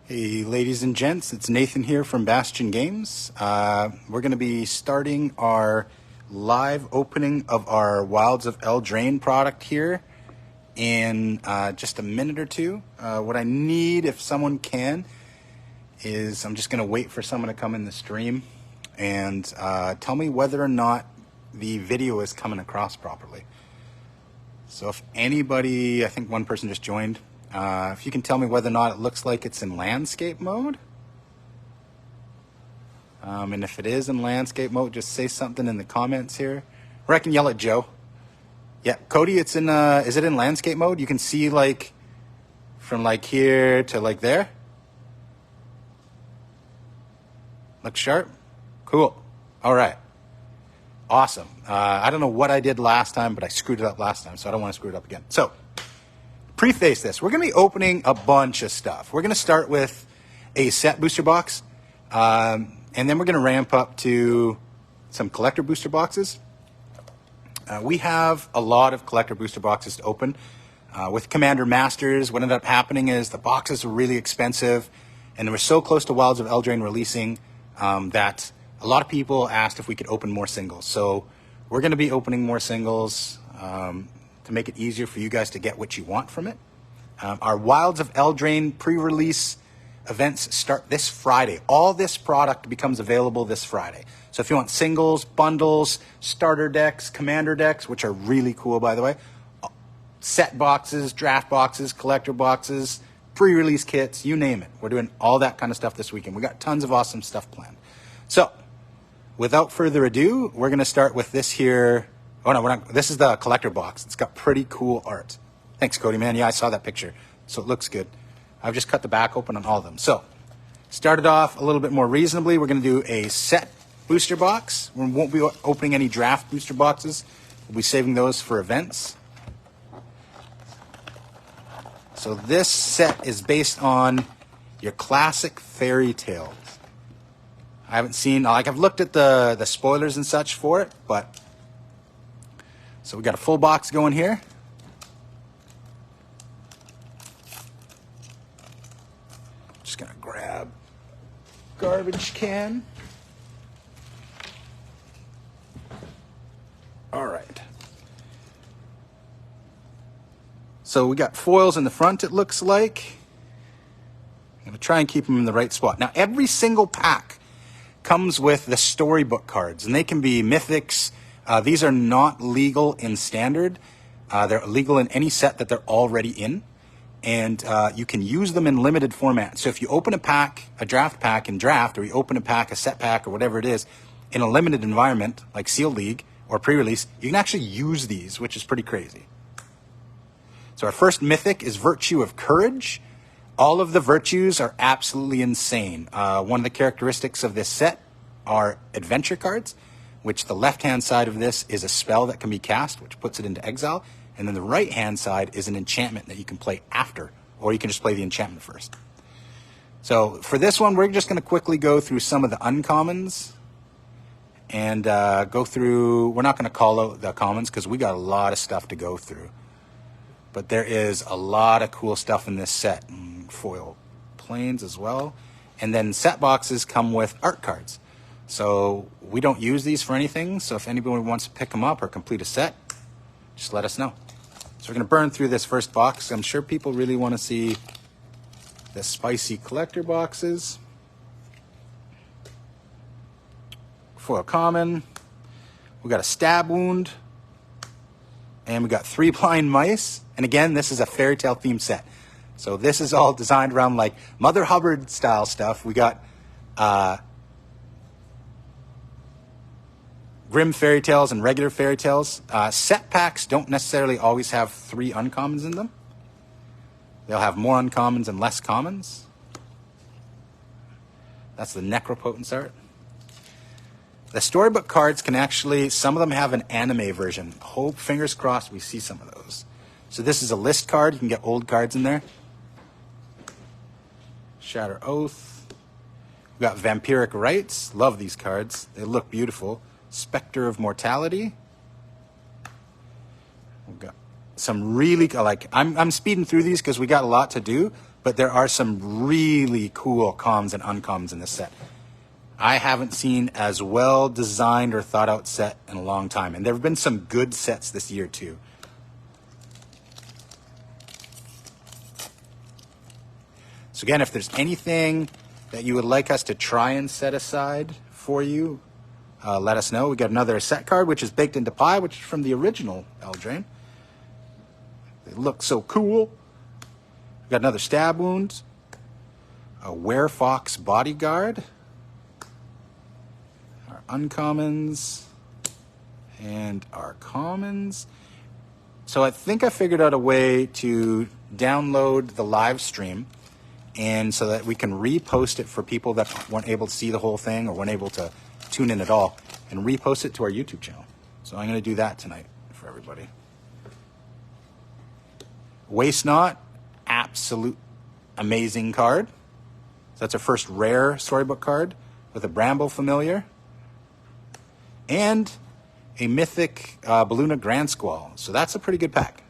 Hey ladies and gents, it's Nathan here from Bastion Games. We're going to be starting our live opening of our Wilds of Eldraine product here in just a minute or two. What I need, if someone can, is I'm just going to wait for someone to come in the stream and tell me whether or not the video is coming across properly. So if anybody, I think one person just joined, if you can tell me whether or not it looks like it's in landscape mode. And if it is in landscape mode, just say something in the comments here. Or I can yell at Joe. Yeah, Cody, it's in, is it in landscape mode? You can see like from like here to like there. Looks sharp? Cool. All right. Awesome. I don't know what I did last time, but I screwed it up last time, so I don't want to screw it up again. So, preface this. We're going to be opening a bunch of stuff. We're going to start with a set booster box, and then we're going to ramp up to some collector booster boxes. We have a lot of collector booster boxes to open. With Commander Masters, what ended up happening is the boxes were really expensive, and they were so close to Wilds of Eldraine releasing that a lot of people asked if we could open more singles. So we're going to be opening more singles to make it easier for you guys to get what you want from it. Our Wilds of Eldraine pre-release events start this Friday. All this product becomes available this Friday. So if you want singles, bundles, starter decks, commander decks, which are really cool, by the way, set boxes, draft boxes, collector boxes, pre-release kits, you name it. We're doing all that kind of stuff this weekend. We got tons of awesome stuff planned. So without further ado, we're going to start with this here. Oh, no, we're not. This is the collector box. It's got pretty cool art. Thanks, Cody, man. Yeah, I saw that picture. So it looks good. I've just cut the back open on all of them. So started off a little bit more reasonably. We're going to do a set booster box. We won't be opening any draft booster boxes. We'll be saving those for events. So this set is based on your classic fairy tales. I haven't seen, like I've looked at the spoilers and such for it, but so we got a full box going here. Just gonna grab garbage can. All right. So we got foils in the front, it looks like. I'm gonna try and keep them in the right spot. Now every single pack comes with the storybook cards, and they can be mythics. These are not legal in standard. They're legal in any set that they're already in, and you can use them in limited format. So if you open a pack, a draft pack in draft, or you open a pack, a set pack, or whatever it is, in a limited environment like Sealed League or pre-release, you can actually use these, which is pretty crazy. So our first mythic is Virtue of Courage. All of the virtues are absolutely insane. One of the characteristics of this set are adventure cards, which the left-hand side of this is a spell that can be cast, which puts it into exile. And then the right-hand side is an enchantment that you can play after, or you can just play the enchantment first. So for this one, we're just going to quickly go through some of the uncommons and go through, we're not going to call out the commons because we got a lot of stuff to go through. But there is a lot of cool stuff in this set. Foil planes as well. And then set boxes come with art cards. So we don't use these for anything. So if anybody wants to pick them up or complete a set, just let us know. So we're going to burn through this first box. I'm sure people really want to see the spicy collector boxes. Foil common. We got a stab wound. And we got 3 blind mice. And again, this is a fairy tale themed set. So this is all designed around like Mother Hubbard style stuff. We got Grim fairy tales and regular fairy tales. Set packs don't necessarily always have 3 uncommons in them. They'll have more uncommons and less commons. That's the Necropotence art. The storybook cards can actually, some of them have an anime version. Hope, fingers crossed, we see some of those. So this is a list card. You can get old cards in there. Shatter Oath. We've got Vampiric Rites. Love these cards. They look beautiful. Spectre of Mortality. We've got some really, like, I'm speeding through these because we got a lot to do, but there are some really cool commons and uncommons in this set. I haven't seen as well designed or thought out set in a long time. And there have been some good sets this year too. So again, if there's anything that you would like us to try and set aside for you, let us know. We got another set card, which is baked into pie, which is from the original Eldraine. They look so cool. We got another stab wound, a Werefox bodyguard, our uncommons, and our commons. So I think I figured out a way to download the live stream, and so that we can repost it for people that weren't able to see the whole thing or weren't able to tune in at all, and repost it to our YouTube channel. So I'm going to do that tonight for everybody. Waste Not, absolute amazing card. So that's our first rare storybook card with a Bramble familiar and a mythic Balloona Grand Squall. So that's a pretty good pack.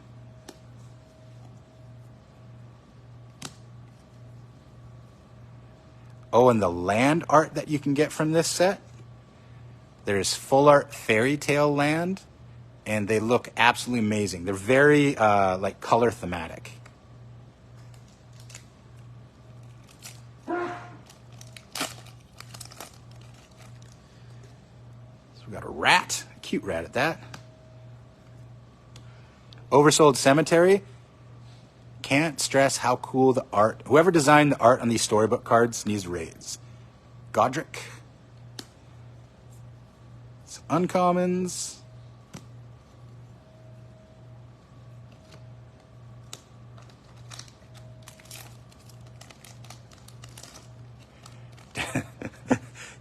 Oh, and the land art that you can get from this set. There's full art fairy tale land, and they look absolutely amazing. They're very like color thematic. So we got a rat, a cute rat at that. Oversold Cemetery. Can't stress how cool the art. Whoever designed the art on these storybook cards needs raids. Godric. Some uncommons.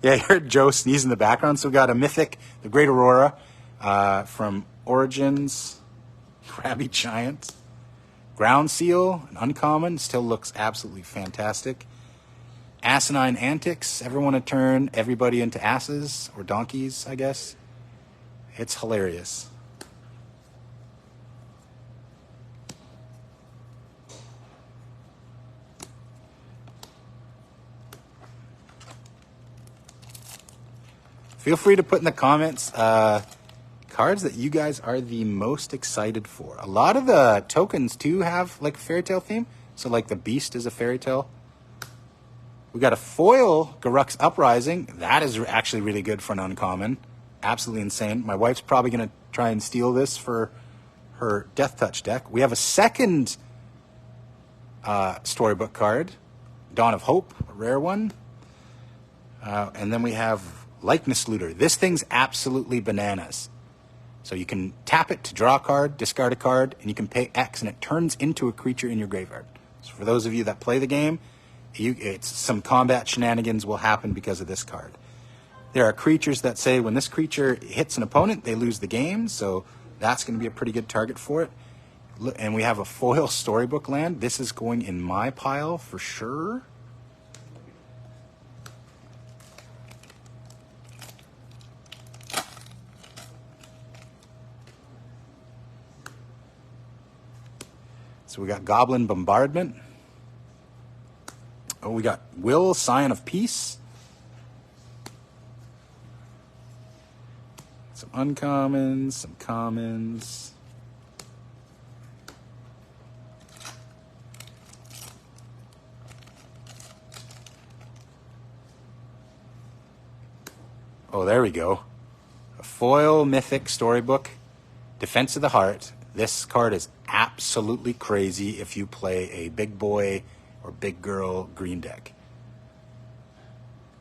Yeah, I heard Joe sneeze in the background. So we got a mythic, the Great Aurora from Origins, Crabby Giant, Ground Seal, an uncommon, still looks absolutely fantastic. Asinine Antics, everyone to turn everybody into asses or donkeys, I guess. It's hilarious. Feel free to put in the comments cards that you guys are the most excited for. A lot of the tokens too have like a fairy tale theme. So like the beast is a fairy tale. We got a foil Garruk's Uprising. That is actually really good for an uncommon. Absolutely insane. My wife's probably going to try and steal this for her Death Touch deck. We have a second storybook card, Dawn of Hope, a rare one. And then we have Likeness Looter. This thing's absolutely bananas. So you can tap it to draw a card, discard a card, and you can pay X, and it turns into a creature in your graveyard. So for those of you that play the game, it's some combat shenanigans will happen because of this card. There are creatures that say when this creature hits an opponent, they lose the game, so that's going to be a pretty good target for it. And we have a foil storybook land. This is going in my pile for sure. So we got Goblin Bombardment. Oh, we got Will, Scion of Peace. Some uncommons, some commons. Oh, there we go. A foil mythic storybook, Defense of the Heart. This card is absolutely crazy if you play a big boy or big girl green deck.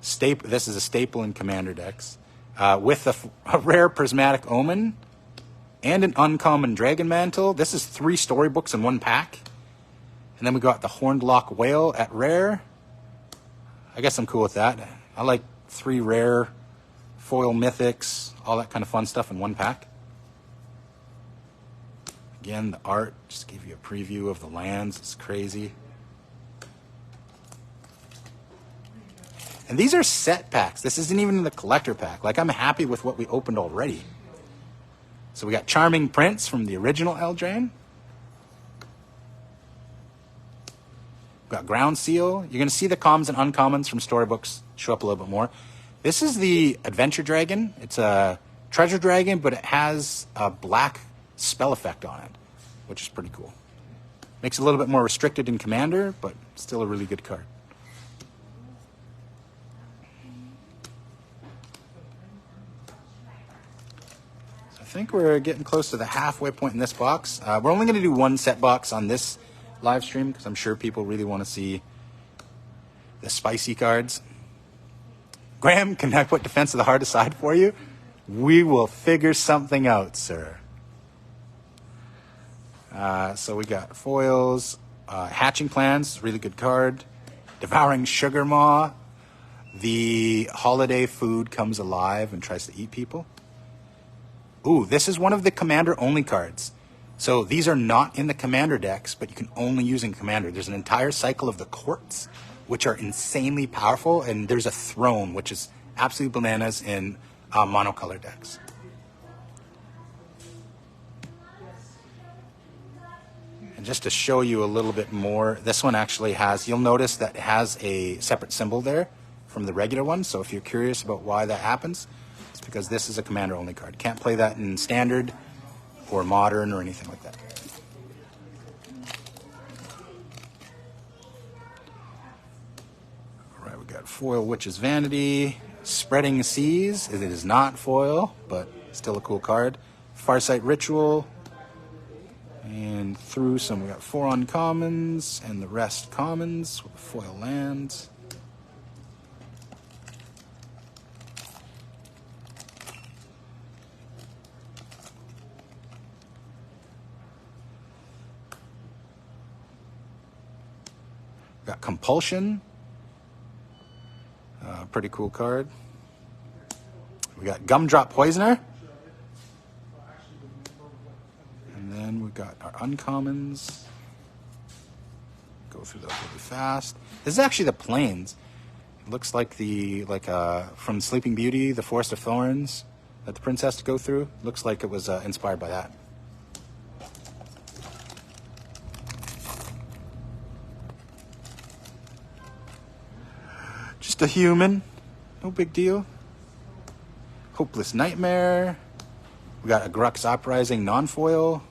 This is a staple in commander decks. With a rare Prismatic Omen and an uncommon Dragon Mantle. This is 3 storybooks in one pack. And then we got the Horned Lock Whale at rare. I guess I'm cool with that. I like 3 rare foil mythics, all that kind of fun stuff in one pack. Again, the art, just give you a preview of the lands. It's crazy. And these are set packs. This isn't even the collector pack. Like, I'm happy with what we opened already. So we got Charming Prince from the original Eldraine. got Ground Seal. You're going to see the commons and uncommons from storybooks show up a little bit more. This is the Adventure Dragon. It's a treasure dragon, but it has a black spell effect on it, which is pretty cool. Makes it a little bit more restricted in Commander, but still a really good card. So I think we're getting close to the halfway point in this box. We're only going to do one set box on this live stream because I'm sure people really want to see the spicy cards. Graham, can I put Defense of the Heart aside for you? We will figure something out, sir. So we got foils, Hatching Plans, really good card. Devouring Sugar Maw. The holiday food comes alive and tries to eat people. Ooh, this is one of the Commander-only cards. So these are not in the Commander decks, but you can only use in Commander. There's an entire cycle of the Courts, which are insanely powerful, and there's a Throne, which is absolute bananas in monocolor decks. And just to show you a little bit more, this one actually has, you'll notice that it has a separate symbol there from the regular one, so if you're curious about why that happens, it's because this is a Commander-only card. Can't play that in Standard or Modern or anything like that. Got foil Witch's Vanity, Spreading Seas. It is not foil, but still a cool card. Farsight Ritual, and through some we got 4 uncommons and the rest commons with foil lands. Got Compulsion. Pretty cool card. We got Gumdrop Poisoner. And then we got our uncommons. Go through those really fast. This is actually the Plains. It looks like from Sleeping Beauty, the Forest of Thorns that the prince has to go through. Looks like it was inspired by that. Just a human, no big deal. Hopeless Nightmare. We got a Grux Uprising non-foil.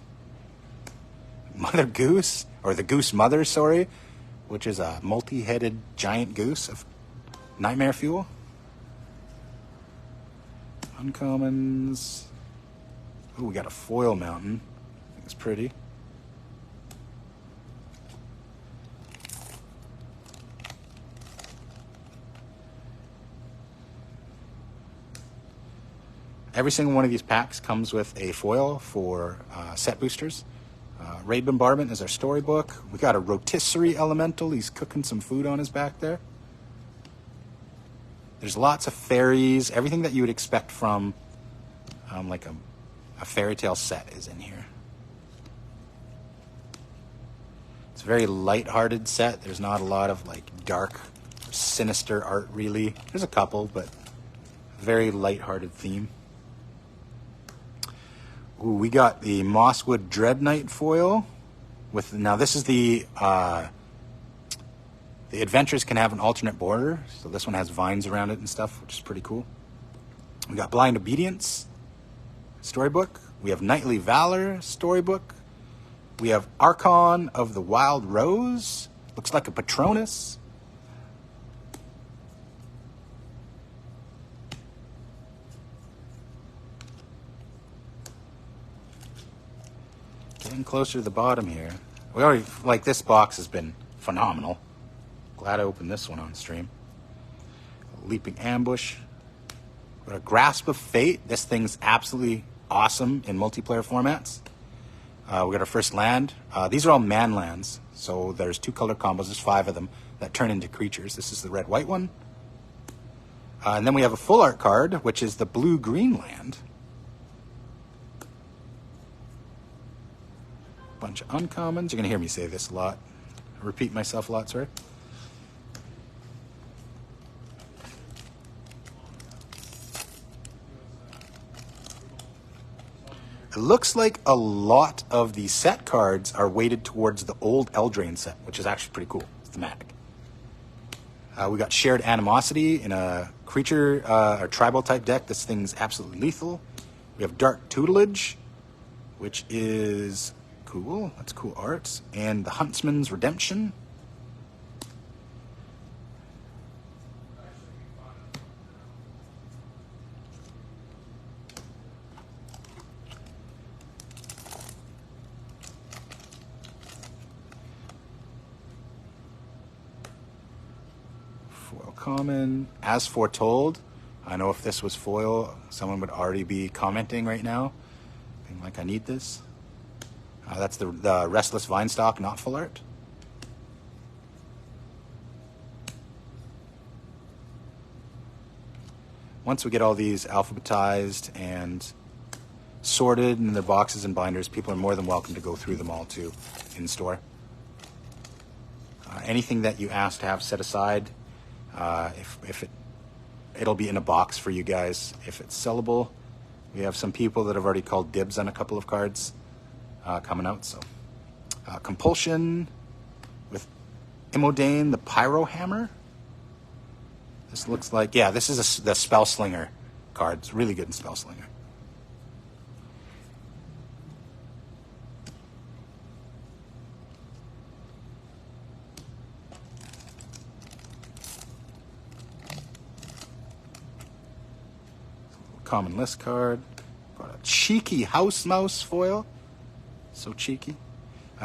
Mother Goose, or the Goose Mother, sorry, which is a multi-headed giant goose of Nightmare Fuel. Uncommons. Oh, we got a foil mountain. I think it's pretty. Every single one of these packs comes with a foil for set boosters. Raid Bombardment is our storybook. We got a Rotisserie Elemental. He's cooking some food on his back there. There's lots of fairies. Everything that you would expect from like a fairy tale set is in here. It's a very light-hearted set. There's not a lot of like dark, sinister art really. There's a couple, but very light-hearted theme. Ooh, we got the Mosswood Dread Knight foil. Now this is the adventures can have an alternate border, so this one has vines around it and stuff, which is pretty cool. We got Blind Obedience storybook. We have Knightly Valor storybook. We have Archon of the Wild Rose. Looks like a Patronus. Getting closer to the bottom here. We already, like, this box has been phenomenal. Glad I opened this one on stream. Leaping Ambush. We got a Grasp of Fate. This thing's absolutely awesome in multiplayer formats. We got our first land. These are all man lands. So there's 2 color combos. There's 5 of them that turn into creatures. This is the red-white one. And then we have a full art card, which is the blue-green land. Bunch of uncommons. You're going to hear me say this a lot. I repeat myself a lot, sorry. It looks like a lot of the set cards are weighted towards the old Eldraine set, which is actually pretty cool. thematic. We got Shared Animosity in a creature or tribal type deck. This thing's absolutely lethal. We have Dark Tutelage, which is cool. That's cool art. And the Huntsman's Redemption. Foil common. As Foretold. I know if this was foil, someone would already be commenting right now, being like, I need this. That's the Restless Vinestock, not full art. Once we get all these alphabetized and sorted in their boxes and binders, people are more than welcome to go through them all too in store. Anything that you ask to have set aside, it'll be in a box for you guys. If it's sellable, we have some people that have already called dibs on a couple of cards coming out. So Compulsion with Imodane, the Pyro Hammer. This looks like, yeah, this is the Spell Slinger card. It's really good in Spell Slinger. Common list card. Got a cheeky House Mouse foil. So cheeky.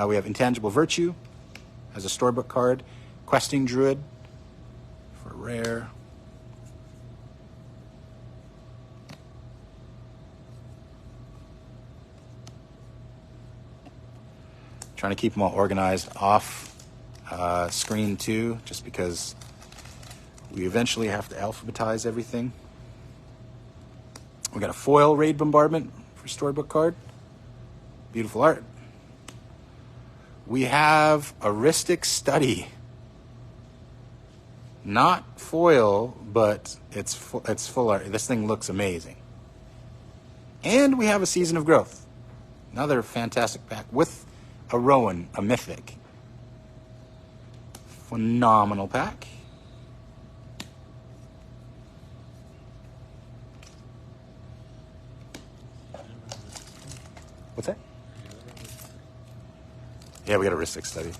We have Intangible Virtue as a storybook card. Questing Druid for rare. Trying to keep them all organized off screen too, just because we eventually have to alphabetize everything. We got a foil Raid Bombardment for storybook card. Beautiful art. We have a Rhystic Study. Not foil, but it's full art. This thing looks amazing. And we have a Season of Growth. Another fantastic pack with a Rowan, a mythic. Phenomenal pack. What's that? Yeah, we got a Rhystic Study.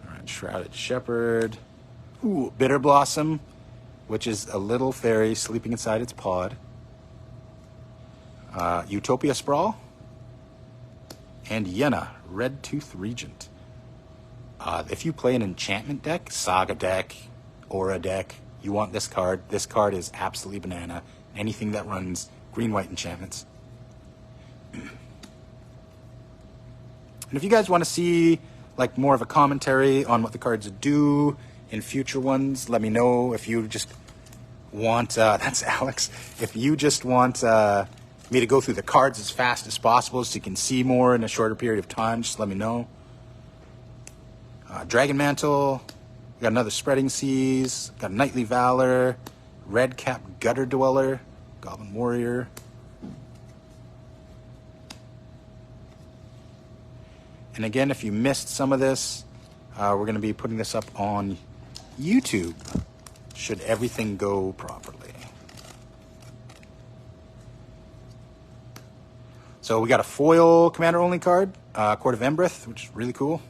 All right, Shrouded Shepherd. Ooh, Bitter Blossom, which is a little fairy sleeping inside its pod. Utopia Sprawl. And Yenna, Red Tooth Regent. If you play an enchantment deck, Saga deck, Aura deck, you want this card. This card is absolutely banana. Anything that runs green-white enchantments. And if you guys want to see like more of a commentary on what the cards do in future ones, let me know. If you just want, that's Alex. If you just want me to go through the cards as fast as possible so you can see more in a shorter period of time, just let me know. Dragon Mantle. We got another Spreading Seas. Got Knightly Valor. Red Cap Gutter Dweller. Goblin Warrior. And again, if you missed some of this, we're going to be putting this up on YouTube, should everything go properly. So we got a foil commander-only card, Court of Embereth, which is really cool.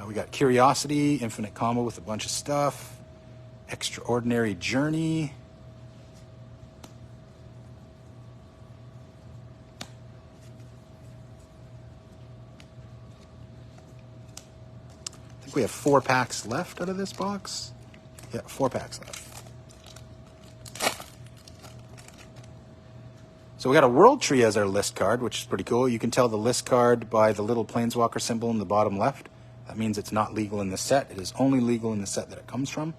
We got Curiosity, infinite combo with a bunch of stuff. Extraordinary Journey. I think we have 4 packs left out of this box. Yeah, 4 packs left. So we got a World Tree as our list card, which is pretty cool. You can tell the list card by the little Planeswalker symbol in the bottom left. That means it's not legal in the set. It is only legal in the set that it comes from.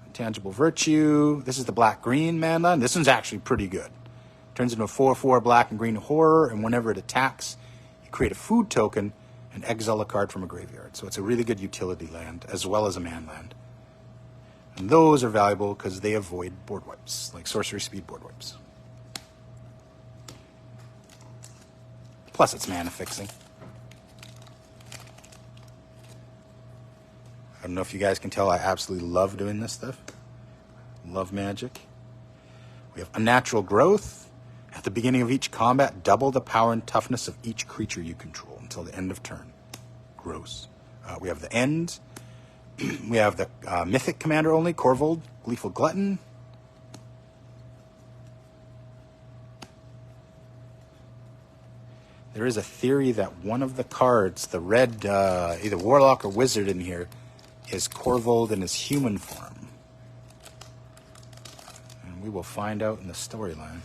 Intangible Virtue. This is the black-green mana. This one's actually pretty good. Turns into a 4/4 black and green horror, and whenever it attacks, you create a food token and exile a card from a graveyard. So it's a really good utility land, as well as a man land. And those are valuable because they avoid board wipes, like sorcery speed board wipes. Plus, it's mana fixing. I don't know if you guys can tell, I absolutely love doing this stuff. Love magic. We have Unnatural Growth. At the beginning of each combat, double the power and toughness of each creature you control until the end of turn. Gross. We have the End. We have the Mythic Commander only, Corvold, Gleeful Glutton. There is a theory that one of the cards, the red, either Warlock or Wizard in here, is Corvold in his human form. And we will find out in the storyline.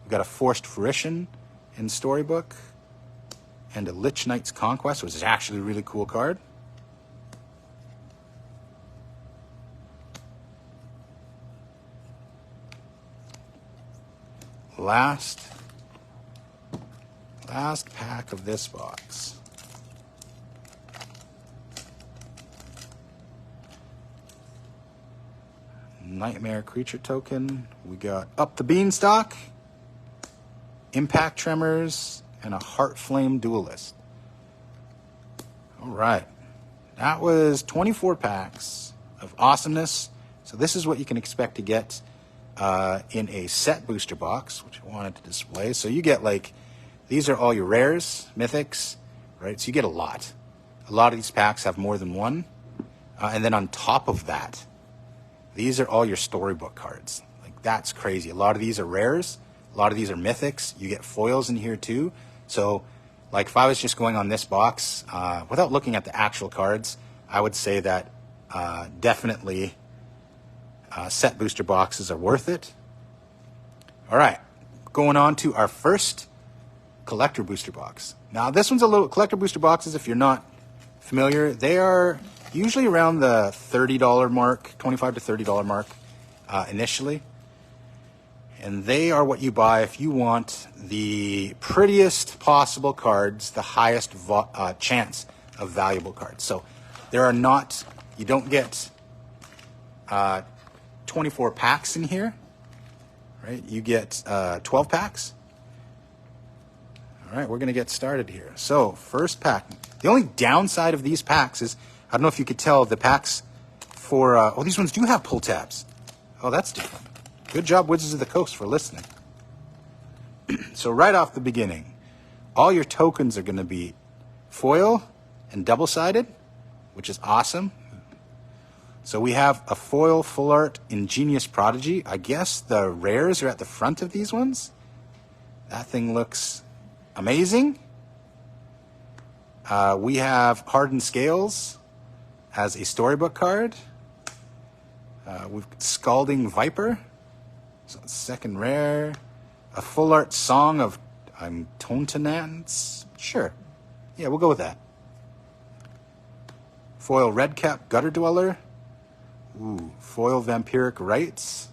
We've got a Forced Fruition in Storybook, and a Lich Knight's Conquest, which is actually a really cool card. Last pack of this box. Nightmare Creature Token. We got Up the Beanstalk, Impact Tremors, and a Heartflame Duelist. All right. That was 24 packs of awesomeness. So this is what you can expect to get in a set booster box, which I wanted to display. So you get, like, these are all your rares, mythics, right? So you get a lot. A lot of these packs have more than one. And then on top of that, these are all your storybook cards. Like, that's crazy. A lot of these are rares. A lot of these are mythics. You get foils in here too. So, like, if I was just going on this box, without looking at the actual cards, I would say that definitely set booster boxes are worth it. All right, going on to our first collector booster box. Now, this one's a little, collector booster boxes, if you're not familiar, they are usually around the $30 mark, $25 to $30 mark initially. And they are what you buy if you want the prettiest possible cards, the highest chance of valuable cards. So there are not, you don't get 24 packs in here, right? You get 12 packs. All right, we're going to get started here. So first pack. The only downside of these packs is, I don't know if you could tell, the packs for, oh, these ones do have pull tabs. Oh, that's different. Good job, Wizards of the Coast, for listening. So right off the beginning, all your tokens are going to be foil and double-sided, which is awesome. So we have a foil full art Ingenious Prodigy. I guess the rares are at the front of these ones. That thing looks amazing. We have Hardened Scales as a storybook card. We've got Scalding Viper. So second rare. A full art Song of Tontanance. Sure. Yeah, we'll go with that. Foil Redcap Gutter Dweller. Ooh, foil Vampiric Rites.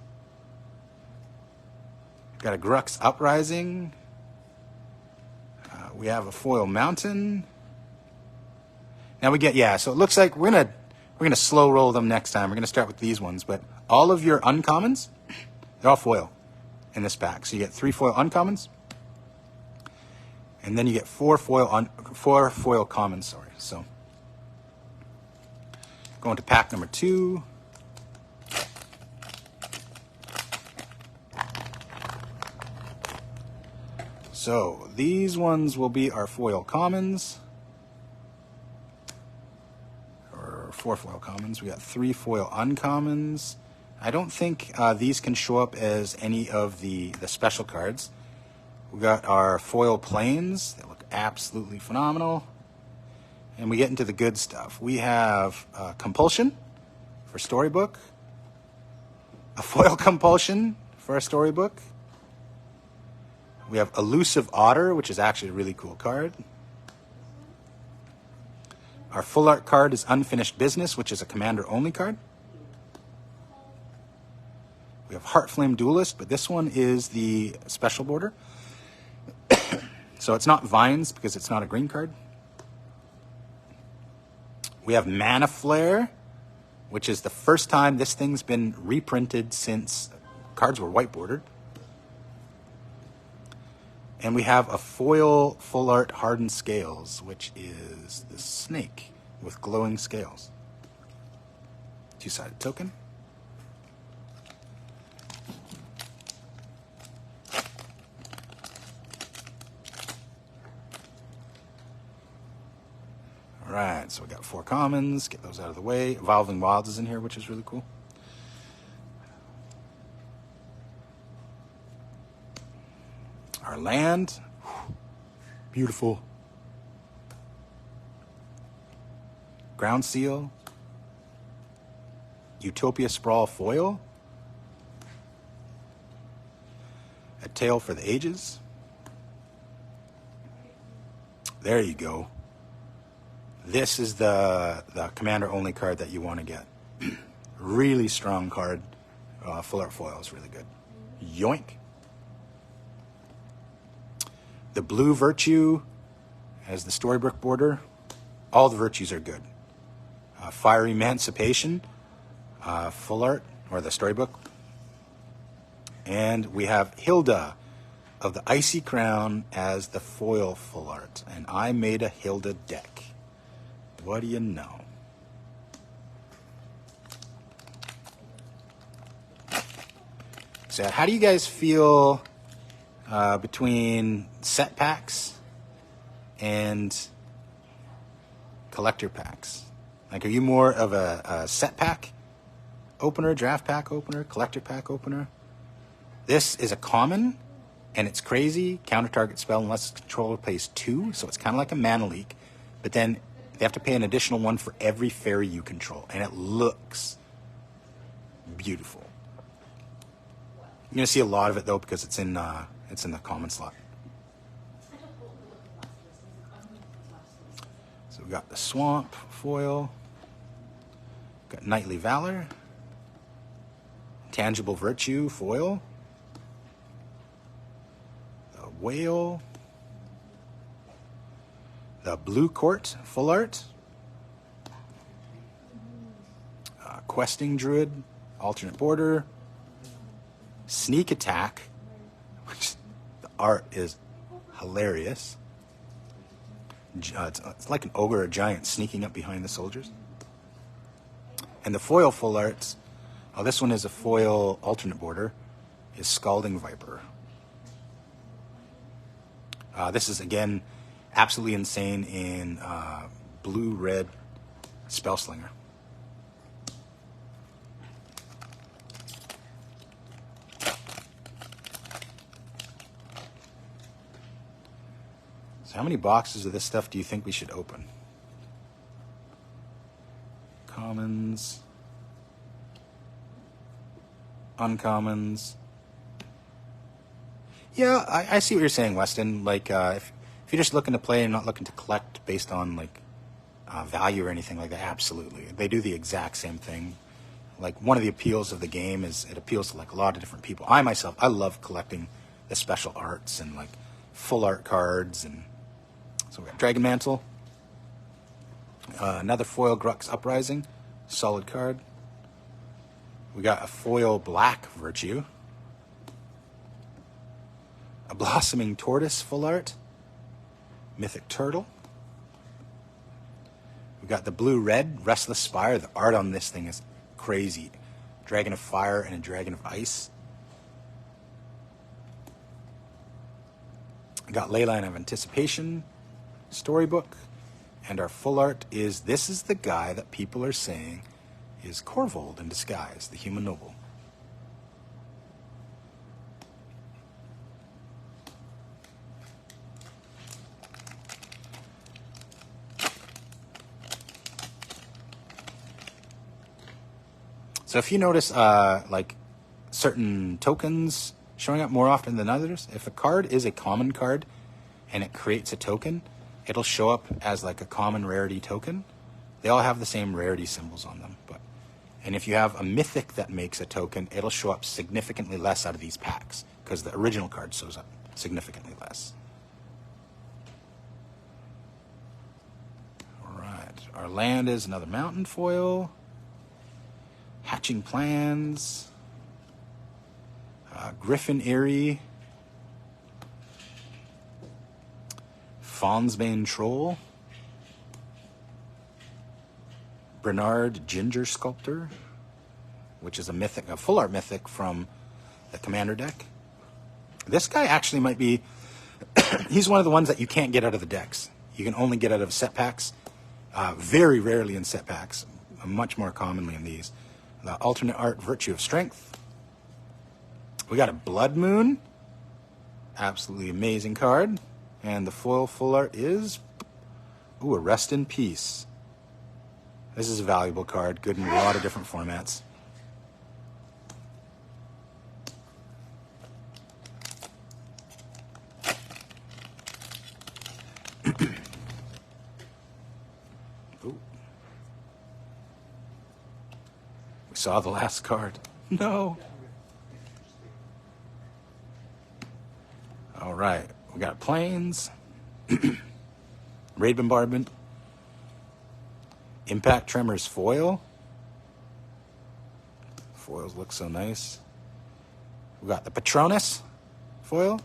Got a Grux Uprising. We have a foil Mountain. Now we get, yeah, so it looks like we're gonna slow roll them next time. We're gonna start with these ones, but all of your uncommons, they're all foil in this pack. So you get 3 foil uncommons, and then you get 4 foil commons. Sorry. So going to pack number 2. So these ones will be our foil commons, or 4 foil commons. We got 3 foil uncommons. I don't think these can show up as any of the special cards. We got our foil planes. They look absolutely phenomenal. And we get into the good stuff. We have Compulsion for Storybook. A foil Compulsion for a Storybook. We have Elusive Otter, which is actually a really cool card. Our full art card is Unfinished Business, which is a commander-only card. We have Heartflame Duelist, but this one is the special border. So it's not Vines because it's not a green card. We have Mana Flare, which is the first time this thing's been reprinted since cards were white bordered. And we have a foil full art hardened scales, which is the snake with glowing scales. Two-sided token. All right, so we got 4 commons. Get those out of the way. Evolving Wilds is in here, which is really cool. Our land, beautiful. Ground Seal, Utopia Sprawl foil, A Tale for the Ages. There you go. This is the commander only card that you want to get. Really strong card. Full art foil is really good. Yoink. The blue Virtue has the storybook border. All the Virtues are good. Fire Emancipation, full art, or the storybook. And we have Hilda of the Icy Crown as the foil full art. And I made a Hilda deck. What do you know? So how do you guys feel between set packs and collector packs? Like, are you more of a set pack opener, draft pack opener, collector pack opener? This is a common, and it's crazy. Counter target spell unless the controller plays 2, so it's kind of like a mana leak. But then they have to pay an additional 1 for every fairy you control, and it looks beautiful. You're gonna see a lot of it though because it's in the common slot. So we got the Swamp foil. Got Knightly Valor, Tangible Virtue foil, the Whale, the Blue Court full art, Questing Druid, alternate border, Sneak Attack, which the art is hilarious. It's like an ogre or a giant sneaking up behind the soldiers. And the foil full arts, this one is a foil alternate border, is Scalding Viper. This is, again, absolutely insane in blue-red Spellslinger. So how many boxes of this stuff do you think we should open? Commons, uncommons. Yeah, I see what you're saying, Weston. Like, if you're just looking to play and not looking to collect based on like value or anything like that, absolutely, they do the exact same thing. Like, one of the appeals of the game is it appeals to like a lot of different people. I love collecting the special arts and like full art cards. And so we got Dragon Mantle. Another foil Grux Uprising, solid card. We got a foil Black Virtue. A Blossoming Tortoise full art. Mythic Turtle. We got the blue-red Restless Spire. The art on this thing is crazy. Dragon of Fire and a Dragon of Ice. We got Leyline of Anticipation, Storybook. And our full art is, this is the guy that people are saying is Corvold in disguise, the human noble. So if you notice, like, certain tokens showing up more often than others, if a card is a common card and it creates a token, it'll show up as like a common rarity token. They all have the same rarity symbols on them. And if you have a mythic that makes a token, it'll show up significantly less out of these packs because the original card shows up significantly less. All right, our land is another mountain foil. Hatching Plans. Griffin Eyrie. Fawnsbane Troll. Bernard Ginger Sculptor, which is a mythic, a full art mythic from the Commander deck. This guy actually might be, he's one of the ones that you can't get out of the decks. You can only get out of set packs. Very rarely in set packs, much more commonly in these. The alternate art Virtue of Strength. We got a Blood Moon. Absolutely amazing card. And the foil full art is, ooh, a Rest in Peace. This is a valuable card, good in a lot of different formats. Ooh. We saw the last card. No. All right, we got Plains, Raid Bombardment, Impact Tremors foil. Foils look so nice. We got the Patronus foil.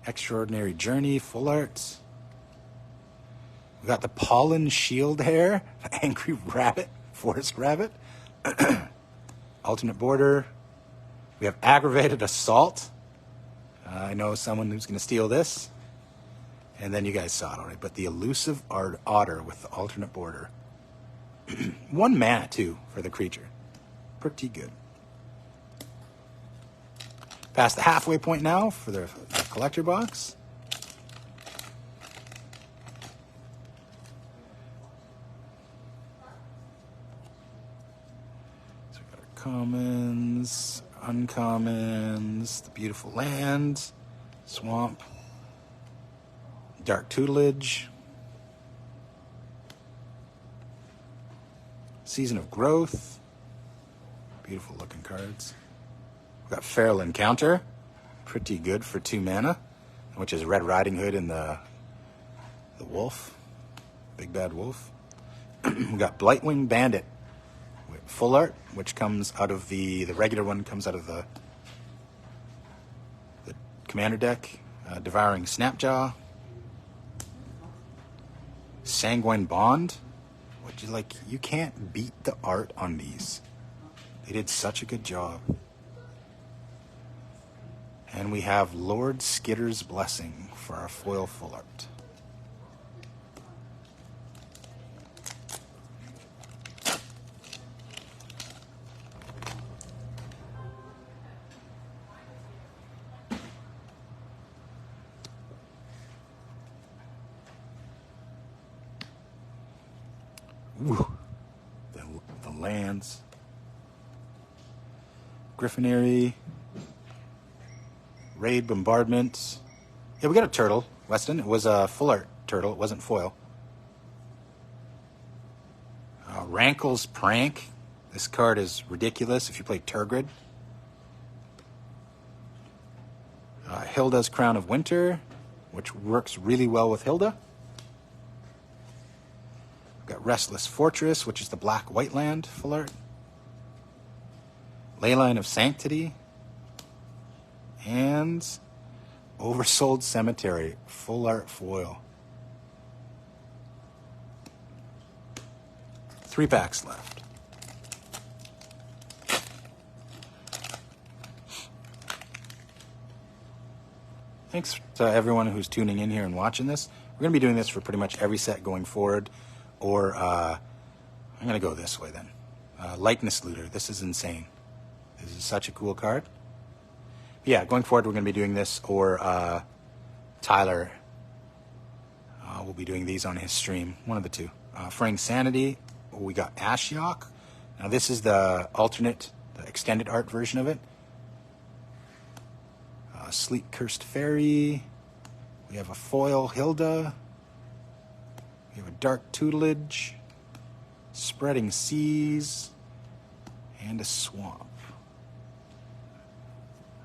Extraordinary Journey full art. We got the Pollen Shield Hair, Angry Rabbit, Forest Rabbit. Alternate border. We have Aggravated Assault. I know someone who's going to steal this. And then you guys saw it already, but the Elusive Otter with the alternate border. 1 mana, too, for the creature. Pretty good. Past the halfway point now for the collector box. So we got our commons, uncommons, the Beautiful Land, Swamp, Dark Tutelage, Season of Growth, beautiful looking cards. We've got Feral Encounter, pretty good for 2 mana, which is Red Riding Hood and the wolf, Big Bad Wolf. We got Blightwing Bandit, with full art, which comes out of the regular one comes out of the Commander deck. Devouring Snapjaw. Sanguine Bond, which is like, you can't beat the art on these. They did such a good job. And we have Lord Skitter's Blessing for our foil full art. Ooh, the lands. Griffinary. Raid Bombardment. Yeah, we got a turtle, Weston. It was a full art turtle. It wasn't foil. Rankle's Prank. This card is ridiculous if you play Turgid. Hilda's Crown of Winter, which works really well with Hilda. We've got Restless Fortress, which is the black-white land full art. Leyline of Sanctity. And Oversold Cemetery, full art foil. 3 packs left. Thanks to everyone who's tuning in here and watching this. We're going to be doing this for pretty much every set going forward. Or, I'm going to go this way then. Likeness Looter. This is insane. This is such a cool card. Yeah, going forward, we're going to be doing this, or Tyler will be doing these on his stream. One of the two. Fraying Sanity, we got Ashiok. Now, this is the alternate, the extended art version of it. Sleep Cursed Fairy. We have a foil Hilda. We have a Dark Tutelage. Spreading Seas. And a Swamp.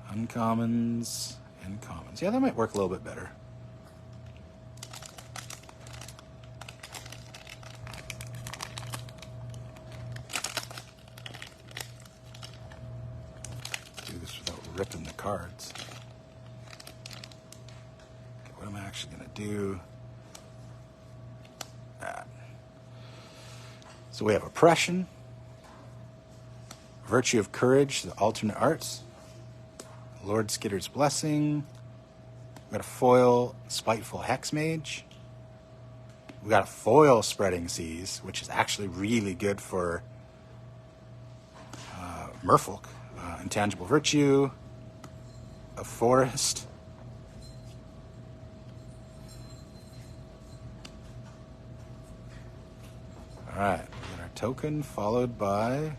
Uncommons and commons. Yeah, that might work a little bit better. Do this without ripping the cards. Okay, what am I actually going to do that. So we have Oppression, Virtue of Courage, the alternate arts, Lord Skitter's Blessing. We got a foil Spiteful Hexmage. We got a foil Spreading Seas, which is actually really good for Merfolk. Intangible Virtue, a Forest. All right, we got our token followed by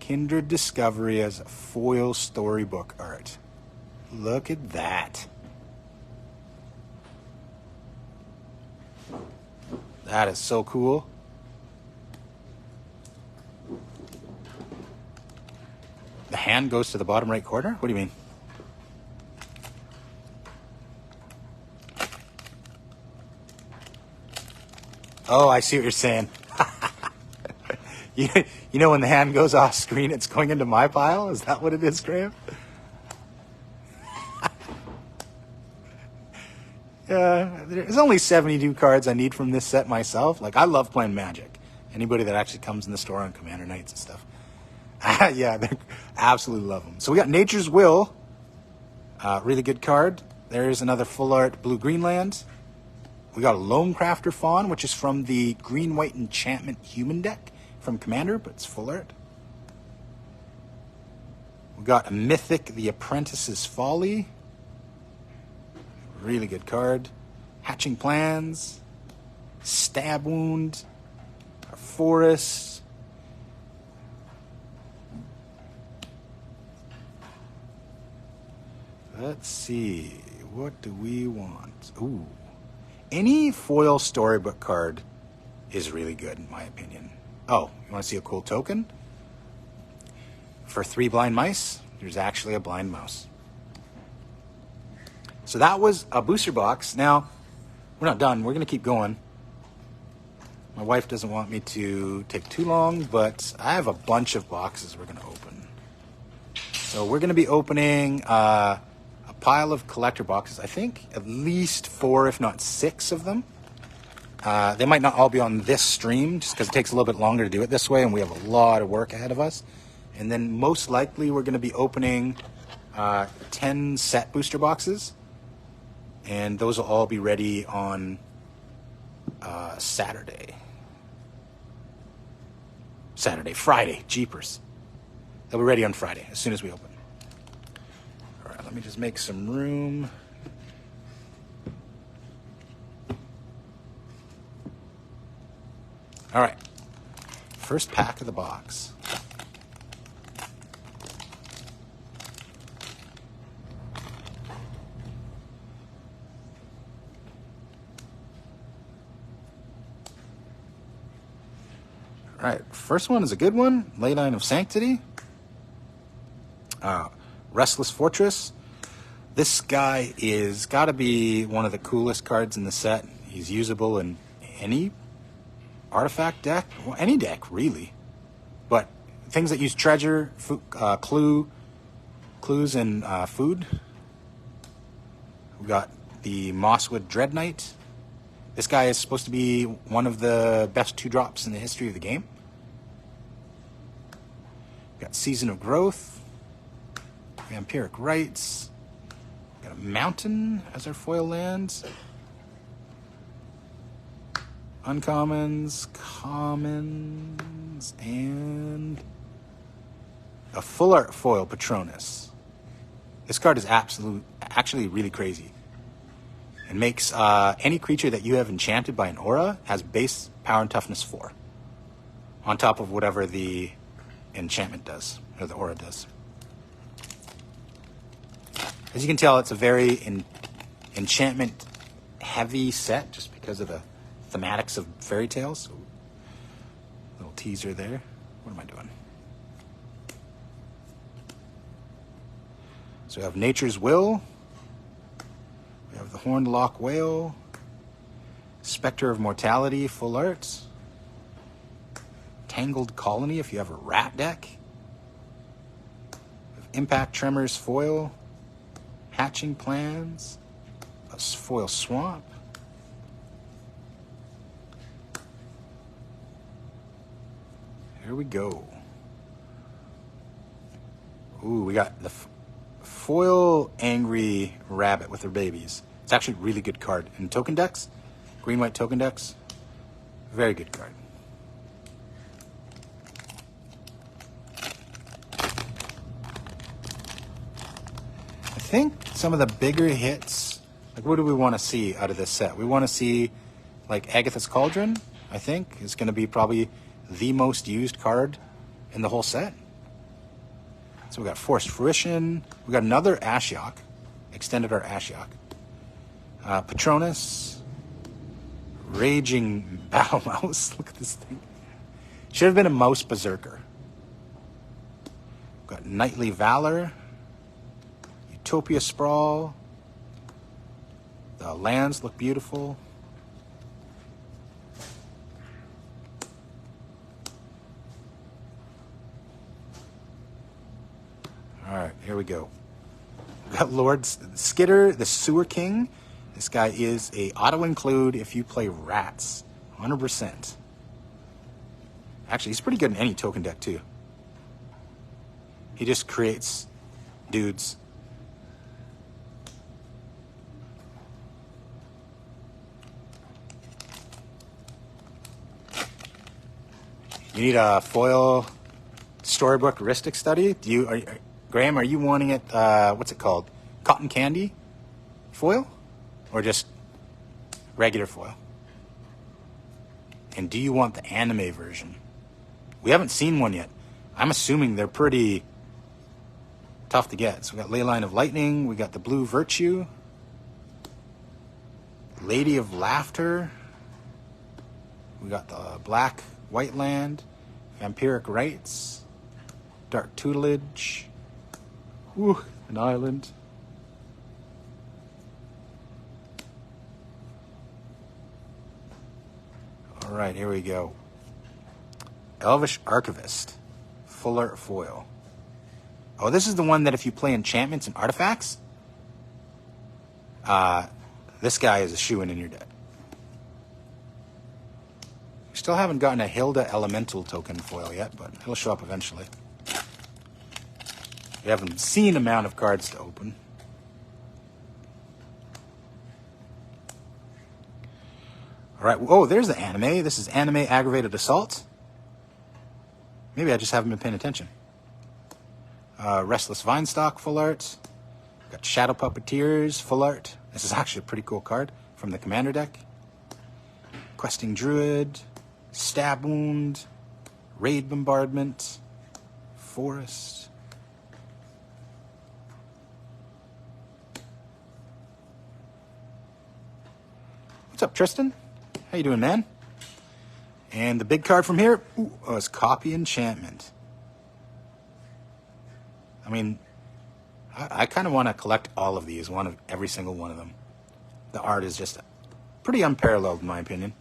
Kindred Discovery as foil storybook art. Look at that. That is so cool. The hand goes to the bottom right corner? What do you mean? Oh, I see what you're saying. You know when the hand goes off screen, it's going into my pile? Is that what it is, Graham? There's only 72 cards I need from this set myself. Like, I love playing Magic. Anybody that actually comes in the store on Commander Nights and stuff. Yeah, they absolutely love them. So we got Nature's Will. Really good card. There's another full art blue-green land. We got a Lone Crafter Fawn, which is from the green-white enchantment human deck from Commander, but it's full art. We got a Mythic, the Apprentice's Folly. Really good card. Hatching Plans. Stab Wound. A Forest. Let's see. What do we want? Ooh. Any foil storybook card is really good, in my opinion. Oh, you want to see a cool token? For 3 blind mice, there's actually a blind mouse. So that was a booster box. Now, we're not done. We're going to keep going. My wife doesn't want me to take too long, but I have a bunch of boxes we're going to open. So we're going to be opening a pile of collector boxes. I think at least 4, if not 6 of them. They might not all be on this stream, just because it takes a little bit longer to do it this way, and we have a lot of work ahead of us. And then most likely we're going to be opening 10 set booster boxes, and those will all be ready on Friday, jeepers. They'll be ready on Friday, as soon as we open. All right, let me just make some room. All right, first pack of the box. All right, first one is a good one. Leyline of Sanctity. Restless Fortress. This guy is got to be one of the coolest cards in the set. He's usable in any artifact deck, well, any deck really, but things that use treasure, clues, and food. We got the Mosswood Dread Knight. This guy is supposed to be one of the best 2-drops in the history of the game. We got Season of Growth, Vampiric Rites. We got a Mountain as our foil land. Uncommons, commons, and a full art foil Patronus. This card is actually really crazy. It makes any creature that you have enchanted by an aura has base power and toughness 4, on top of whatever the enchantment does, or the aura does. As you can tell, it's a very enchantment heavy set, just because of the thematics of fairy tales. Little teaser there. What am I doing? So we have Nature's Will. We have the Horned Lock Whale. Spectre of Mortality, full art. Tangled Colony, if you have a rat deck. We have Impact Tremors foil. Hatching Plans. A foil Swamp. Here we go. Ooh, we got the foil Angry Rabbit with her babies. It's actually a really good card. In token decks, green-white token decks, very good card. I think some of the bigger hits, like what do we want to see out of this set? We want to see like Agatha's Cauldron, I think, is going to be probably the most used card in the whole set. So we got Forced Fruition. We got another Ashiok. Extended our Ashiok. Patronus. Raging Battle Mouse. Look at this thing. Should have been a Mouse Berserker. We've got Knightly Valor. Utopia Sprawl. The lands look beautiful. All right, here we go. We got Lord Skitter, the Sewer King. This guy is a auto-include if you play Rats, 100%. Actually, he's pretty good in any token deck, too. He just creates dudes. You need a foil storybook heuristic study? Graham, are you wanting it, what's it called? Cotton candy foil? Or just regular foil? And do you want the anime version? We haven't seen one yet. I'm assuming they're pretty tough to get. So we got Leyline of Lightning. We got the Blue Virtue. Lady of Laughter. We got the Black White Land. Vampiric Rites. Dark Tutelage. Whew, an island. All right, here we go. Elvish Archivist. Full art foil. Oh, this is the one that if you play enchantments and artifacts, this guy is a shoo-in in your deck. We still haven't gotten a Hilda Elemental token foil yet, but it'll show up eventually. We have an obscene amount of cards to open. All right. Oh, there's the anime. This is Anime Aggravated Assault. Maybe I just haven't been paying attention. Restless Vinestock full art. Got Shadow Puppeteers full art. This is actually a pretty cool card from the Commander deck. Questing Druid. Stab Wound. Raid Bombardment. Forest. What's up, Tristan? How you doing, man? And the big card from here is Copy Enchantment. I mean, I kind of want to collect all of these, every single one of them. The art is just pretty unparalleled, in my opinion.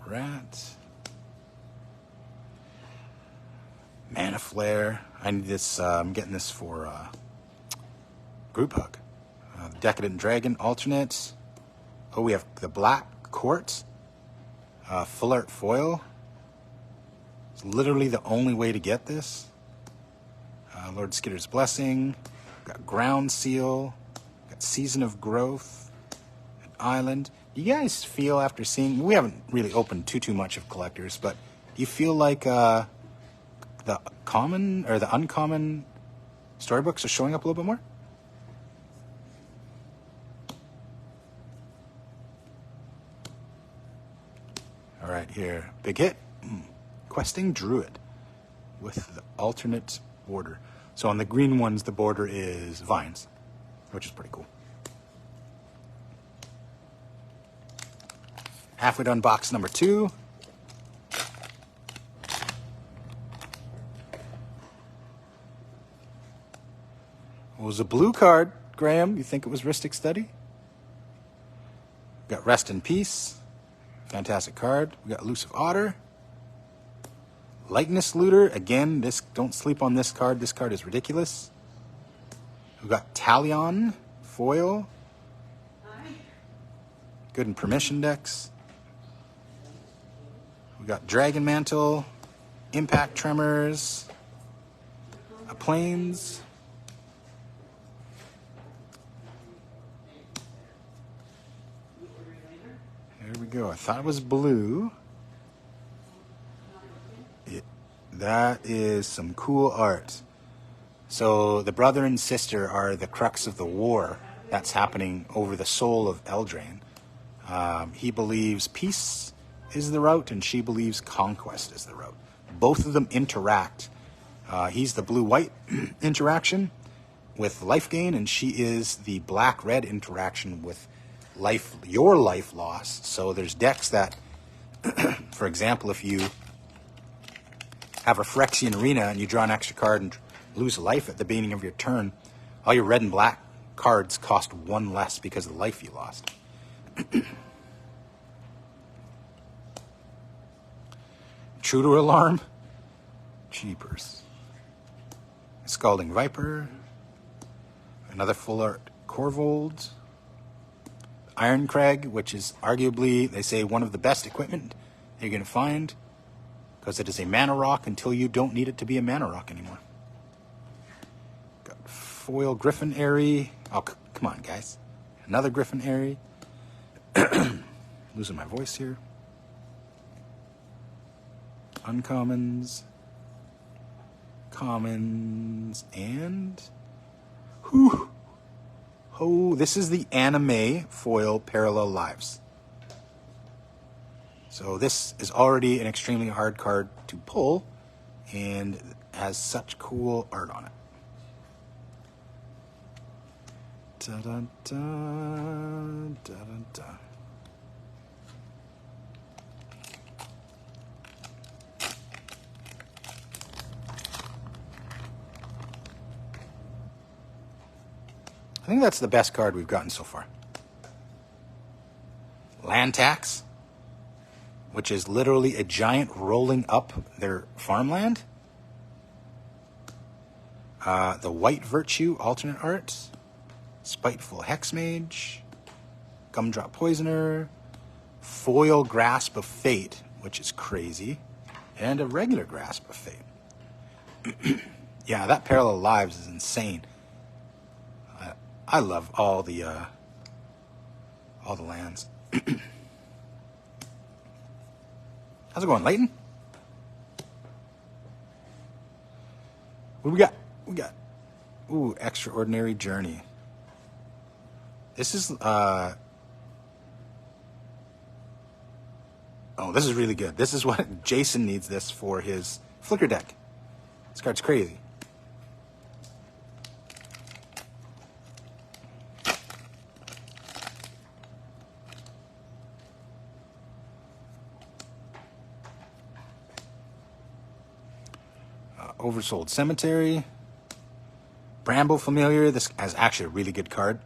Rat. Mana Flare. I need this. I'm getting this for Group Hug. Decadent Dragon alternate. Oh, we have the Black Court. Full art foil. It's literally the only way to get this. Lord Skitter's Blessing. Got Ground Seal. Got Season of Growth. An Island. Do you guys feel after seeing... We haven't really opened too much of collectors, but do you feel like the common or the uncommon storybooks are showing up a little bit more? All right, here. Big hit. Questing Druid with the alternate border. So on the green ones, the border is vines, which is pretty cool. Halfway done box number 2. It was a blue card Graham? You think it was Rhystic Study? We got Rest in Peace. Fantastic card. We got Elusive Otter. Likeness Looter. Again, don't sleep on this card. This card is ridiculous. We've got Talion. Foil. Good in permission decks. We got Dragon Mantle. Impact Tremors. A Plains. There we go. I thought it was blue. That is some cool art. So the brother and sister are the crux of the war that's happening over the soul of Eldraine. He believes peace is the route, and she believes conquest is the route. Both of them interact. He's the blue-white interaction with life gain, and she is the black-red interaction with your life loss. So there's decks that, for example, if you have a Phyrexian Arena and you draw an extra card and lose a life at the beginning of your turn, all your red and black cards cost one less because of the life you lost. Intruder Alarm. Cheapers. Scalding Viper. Another full art Corvold. Iron Crag, which is arguably, they say, one of the best equipment you're going to find, because it is a mana rock until you don't need it to be a mana rock anymore. Got foil Griffin Airy. Oh, come on, guys. Another Griffin Airy. Losing my voice here. Uncommons. Commons. And... whew. Oh, this is the anime foil Parallel Lives. So this is already an extremely hard card to pull and has such cool art on it. Da-da-da, da-da-da. I think that's the best card we've gotten so far. Land Tax, which is literally a giant rolling up their farmland. The White Virtue alternate art. Spiteful Hexmage. Gumdrop Poisoner. Foil Grasp of Fate, which is crazy. And a regular Grasp of Fate. Yeah, that Parallel Lives is insane. I love all the lands. How's it going, Leighton? What do we got? Ooh, Extraordinary Journey. This is oh, this is really good. This is what Jason needs this for his Flicker deck. This card's crazy. Oversold Cemetery. Bramble Familiar. This is actually a really good card.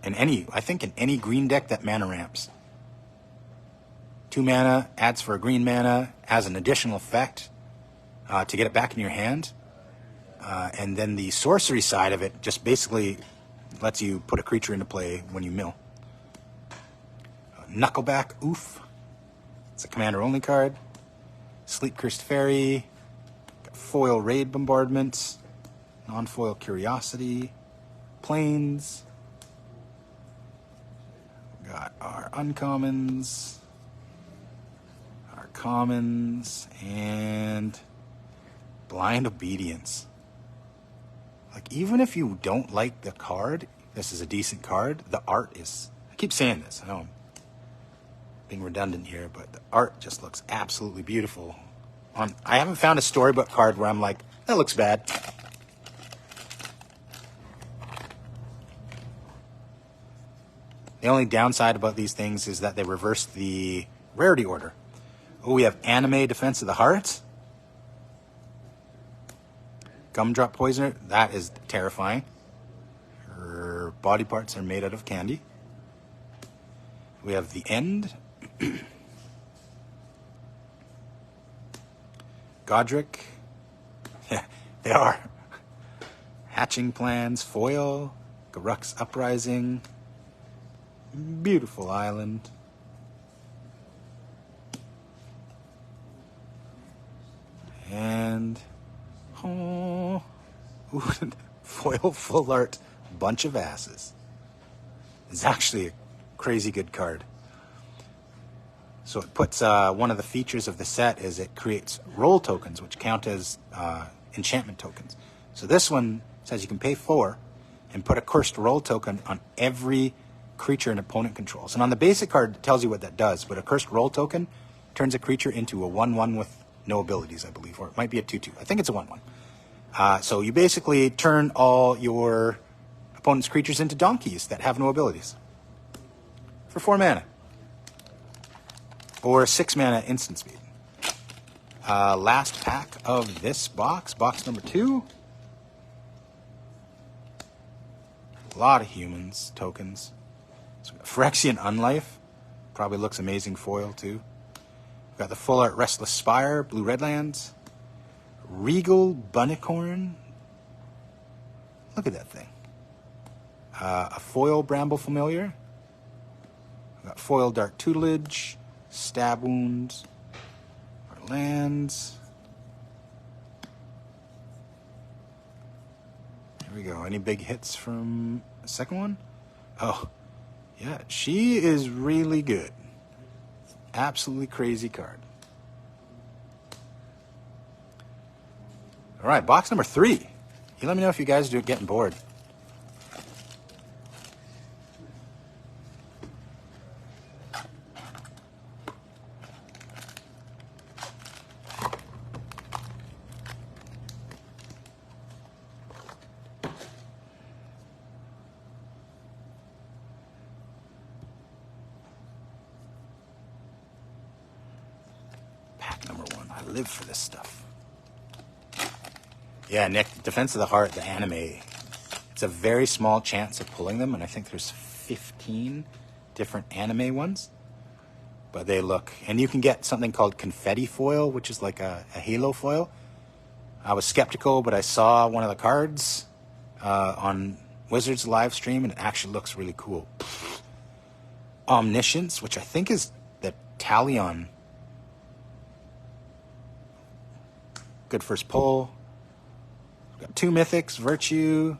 I think in any green deck that mana ramps. 2 mana, adds for a green mana, has an additional effect to get it back in your hand. And then the sorcery side of it just basically lets you put a creature into play when you mill. Knuckleback Oof. It's a commander-only card. Sleep Cursed Fairy. Foil Raid Bombardment. Non-foil Curiosity. Plains. Got our uncommons. Our commons. And Blind Obedience. Like, even if you don't like the card, this is a decent card. The art is... I keep saying this. I know I'm being redundant here, but the art just looks absolutely beautiful. I haven't found a storybook card where I'm like, that looks bad. The only downside about these things is that they reverse the rarity order. Oh, we have Anime Defense of the Heart. Gumdrop Poisoner. That is terrifying. body parts are made out of candy. We have the End. Godric. Yeah, they are. Hatching Plans, Foil, Garruk's Uprising, Beautiful Island. And oh, foil full art Bunch of Asses. It's actually a crazy good card. So it puts one of the features of the set is it creates roll tokens, which count as enchantment tokens. So this one says you can pay 4 and put a cursed roll token on every creature an opponent controls. And on the basic card, it tells you what that does, but a cursed roll token turns a creature into a 1/1 with no abilities, I believe, or it might be a 2/2. I think it's a 1/1. So you basically turn all your opponent's creatures into donkeys that have no abilities for 4 mana. Or 6 mana instant speed. Last pack of this box, box number 2. A lot of humans, tokens. So Phyrexian Unlife, probably looks amazing foil too. We've got the full art Restless Spire, Blue Redlands. Regal Bunnicorn. Look at that thing. A foil Bramble Familiar. We've got foil Dark Tutelage. Stab Wounds, our lands. Here we go. Any big hits from the second one? Oh, yeah. She is really good. Absolutely crazy card. All right, box number 3. You let me know if you guys are getting bored. Number 1. I live for this stuff. Yeah, Nick, Defense of the Heart, the anime, it's a very small chance of pulling them, and I think there's 15 different anime ones. But they look, and you can get something called confetti foil, which is like a halo foil. I was skeptical, but I saw one of the cards on Wizards live stream, and it actually looks really cool. Omniscience, which I think is the Talion. Good first pull. We've got 2 mythics, Virtue.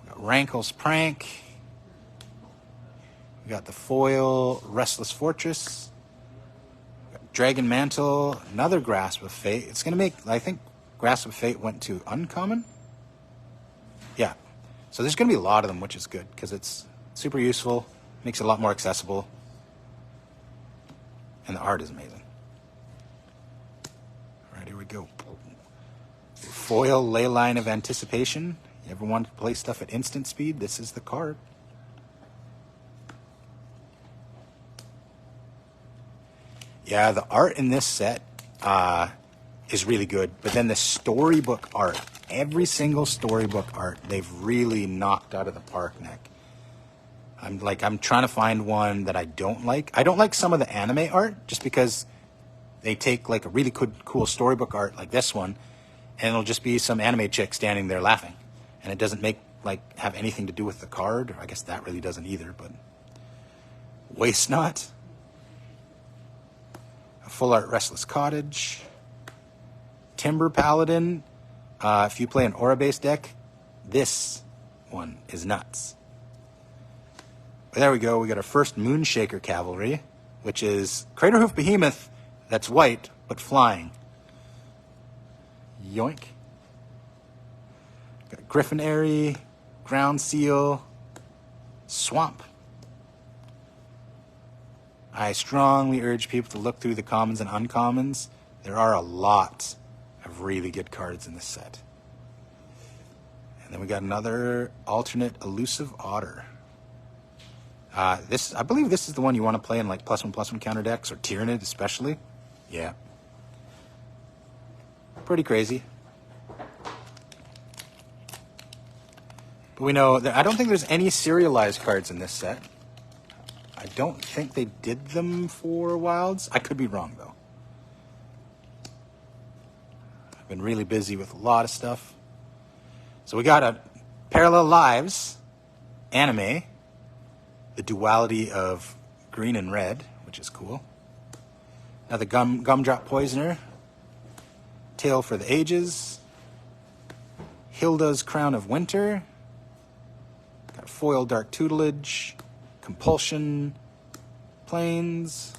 We've got Rankle's Prank. We got the foil Restless Fortress. We've got Dragon Mantle, another Grasp of Fate. It's going to make, I think Grasp of Fate went to uncommon. Yeah. So there's going to be a lot of them, which is good because it's super useful, makes it a lot more accessible, and the art is amazing. All right, here we go. Foil Leyline of Anticipation. You ever wanted to play stuff at instant speed? This is the card. Yeah, the art in this set is really good, but then the storybook art, every single storybook art, they've really knocked out of the park, Nick. I'm trying to find one that I don't like. I don't like some of the anime art just because they take like a really cool storybook art like this one, and it'll just be some anime chick standing there laughing, and it doesn't have anything to do with the card. I guess that really doesn't either. But Waste Not, a full art Restless Cottage, Timber Paladin. If you play an aura-based deck, this one is nuts. But there we go. We got our first Moonshaker Cavalry, which is Craterhoof Behemoth that's white but flying. Yoink. Got Griffin Airy, Ground Seal, Swamp. I strongly urge people to look through the commons and uncommons. There are a lot of really good cards in this set. And then we got another alternate Elusive Otter. I believe this is the one you want to play in like +1/+1 counter decks, or Tyrannid especially. Yeah. Pretty crazy. But we know that I don't think there's any serialized cards in this set. I don't think they did them for Wilds. I could be wrong, though. I've been really busy with a lot of stuff. So we got a Parallel Lives anime, the duality of green and red, which is cool. Another Gumdrop Poisoner, Tale for the Ages, Hilda's Crown of Winter, got Foil Dark Tutelage, Compulsion, Plains.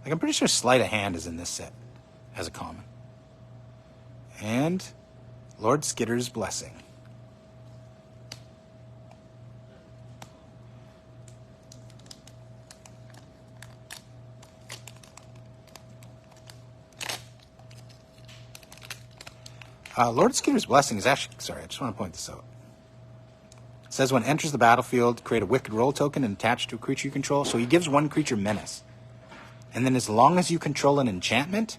Like, I'm pretty sure Sleight of Hand is in this set as a common. And Lord Skitter's Blessing. Lord Skitter's Blessing is actually... Sorry, I just want to point this out. It says when enters the battlefield, create a Wicked Roll token and attach to a creature you control. So he gives one creature menace. And then as long as you control an enchantment,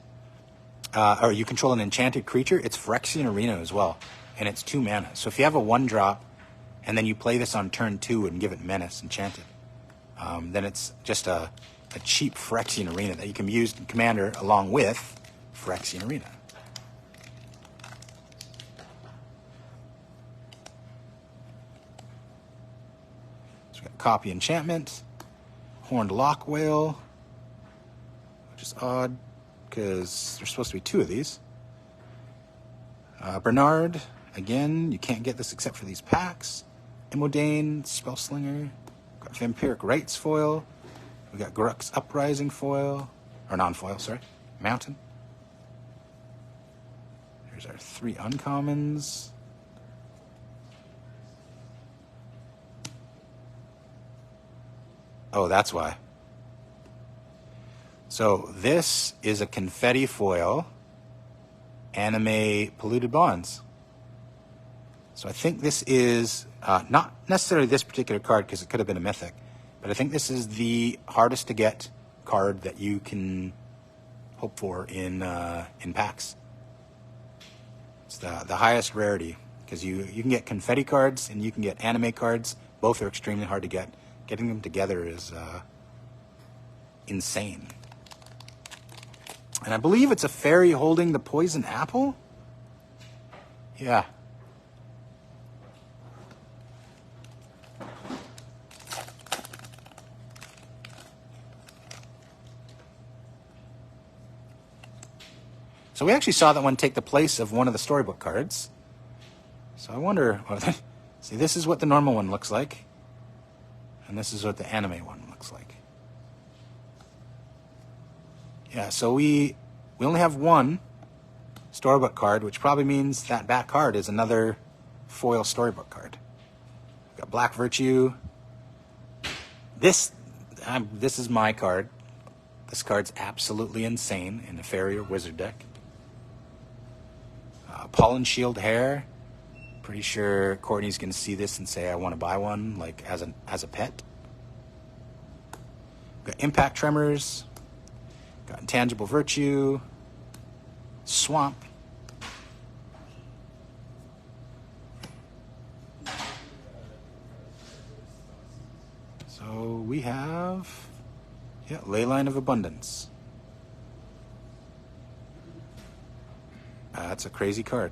or you control an enchanted creature, it's Phyrexian Arena as well. And it's 2 mana. So if you have a 1-drop, and then you play this on turn 2 and give it menace enchanted, then it's just a cheap Phyrexian Arena that you can use in Commander along with Phyrexian Arena. Copy Enchantment, Horned Lock Whale, which is odd because there's supposed to be 2 of these. Bernard, again, you can't get this except for these packs. Immodane, Spellslinger, got Vampiric Rites foil, we got Grux Uprising foil, or non-foil, sorry, Mountain. Here's our 3 uncommons. Oh, that's why. So this is a confetti foil anime Polluted Bonds. So I think this is not necessarily this particular card because it could have been a mythic, but I think this is the hardest to get card that you can hope for in packs. It's the highest rarity because you can get confetti cards and you can get anime cards. Both are extremely hard to get. Getting them together is insane. And I believe it's a fairy holding the poison apple? Yeah. So we actually saw that one take the place of one of the storybook cards. So I wonder... See, this is what the normal one looks like. And this is what the anime one looks like. Yeah, so we only have one storybook card, which probably means that back card is another foil storybook card. We've got Black Virtue. This is my card. This card's absolutely insane in a fairy or wizard deck. Pollen Shield Hair. Pretty sure Courtney's going to see this and say, I want to buy one, like, as a pet. Got Impact Tremors. Got Intangible Virtue. Swamp. So we have, Leyline of Abundance. That's a crazy card.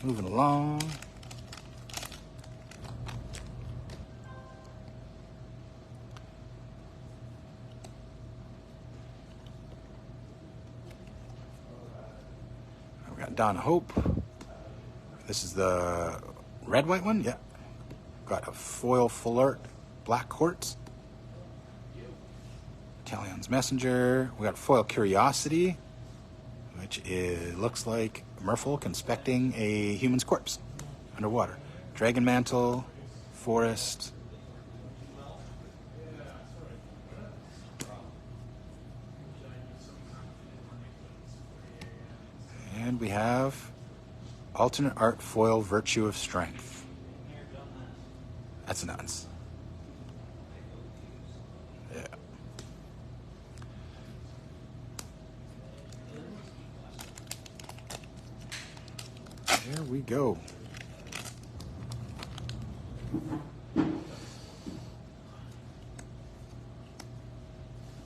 Moving along. We got Dawn of Hope. This is the red-white one? Yeah. Got a foil full art black quartz. Talion's Messenger. We got foil Curiosity, which looks like Merfolk inspecting a human's corpse underwater. Dragon Mantle, Forest. And we have alternate art foil Virtue of Strength. That's nuts. Yeah. There we go.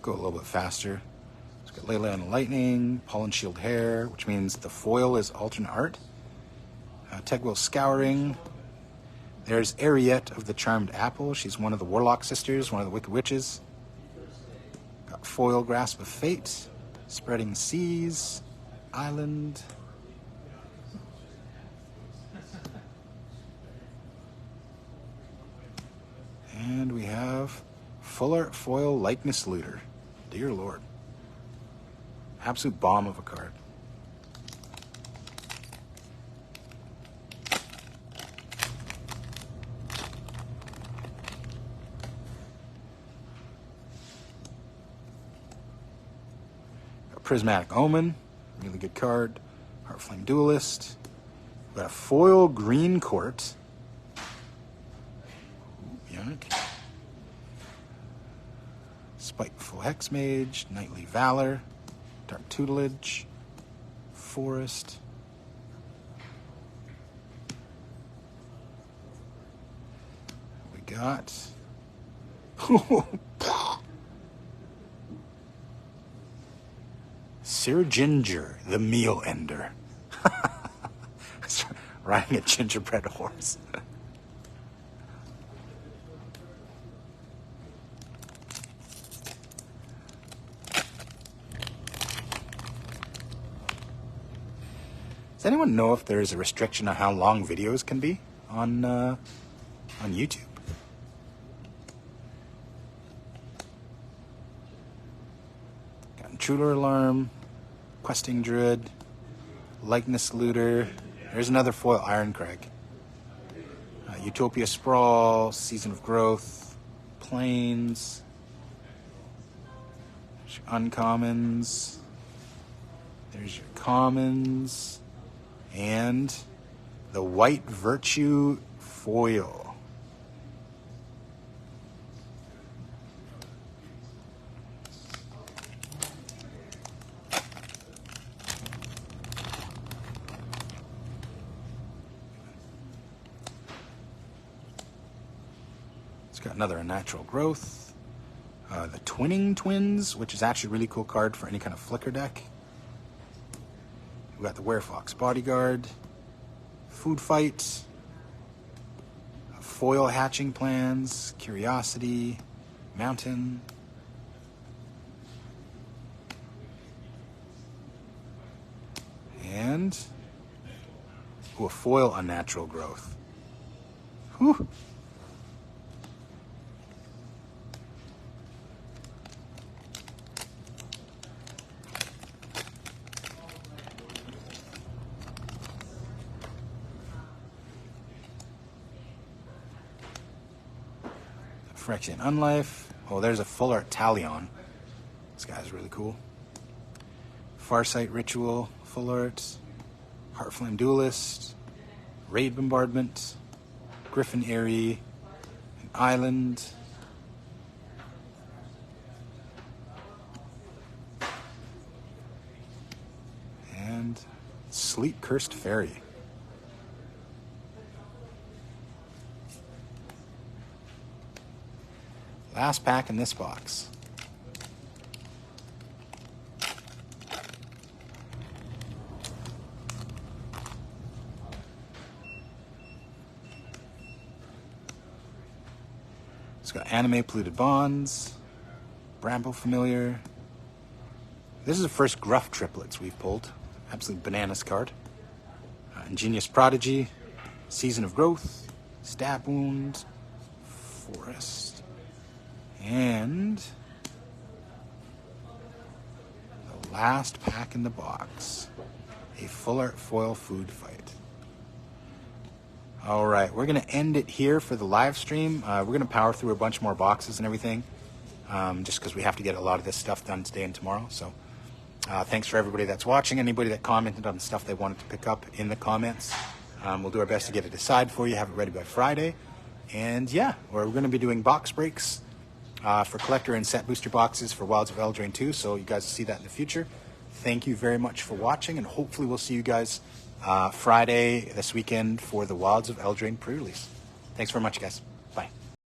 Go a little bit faster. It's got Lele on Lightning, Pollen Shield Hair, which means the foil is alternate art. Tegwell Scouring. There's Ariette of the Charmed Apple. She's one of the Warlock Sisters, one of the Wicked Witches. Got foil Grasp of Fate, Spreading Seas, Island. And we have Full Art Foil Likeness Looter. Dear Lord. Absolute bomb of a card. Prismatic Omen, really good card. Heartflame Duelist. We've got a foil Green Court. Yuck. Spiteful Hexmage, Knightly Valor, Dark Tutelage, Forest. We got Sir Ginger, the Meal Ender. Riding a gingerbread horse. Does anyone know if there's a restriction on how long videos can be on YouTube? Got Intruder Alarm, Questing Druid, Likeness Looter. There's another foil Ironcrag. Utopia Sprawl, Season of Growth, Plains, Uncommons. There's your commons. And the White Virtue foil. It's got another Unnatural Growth. The Twinning Twins, which is actually a really cool card for any kind of flicker deck. We've got the Werefox Bodyguard, Food Fight, Foil Hatching Plans, Curiosity, Mountain. And a foil Unnatural Growth. Whew. Phyrexian Unlife. Oh, there's a Full Art Talion. This guy's really cool. Farsight Ritual, Full Art. Heartflame Duelist. Raid Bombardment. Griffin Eyrie. An Island. And Sleep Cursed Fairy. Last pack in this box. It's got Anime Polluted Bonds, Bramble Familiar. This is the first Gruff triplets we've pulled. Absolute bananas card. Ingenious Prodigy, Season of Growth, Stab Wound, Forest. And the last pack in the box, a Full Art Foil Food Fight. All right, we're going to end it here for the live stream. We're going to power through a bunch more boxes and everything, just because we have to get a lot of this stuff done today and tomorrow. So thanks for everybody that's watching, anybody that commented on the stuff they wanted to pick up in the comments. We'll do our best to get it aside for you, have it ready by Friday. And yeah, we're going to be doing box breaks for collector and set booster boxes for Wilds of Eldraine 2, so you guys will see that in the future. thank you very much for watching, and hopefully we'll see you guys Friday this weekend for the Wilds of Eldraine pre-release. Thanks very much, guys.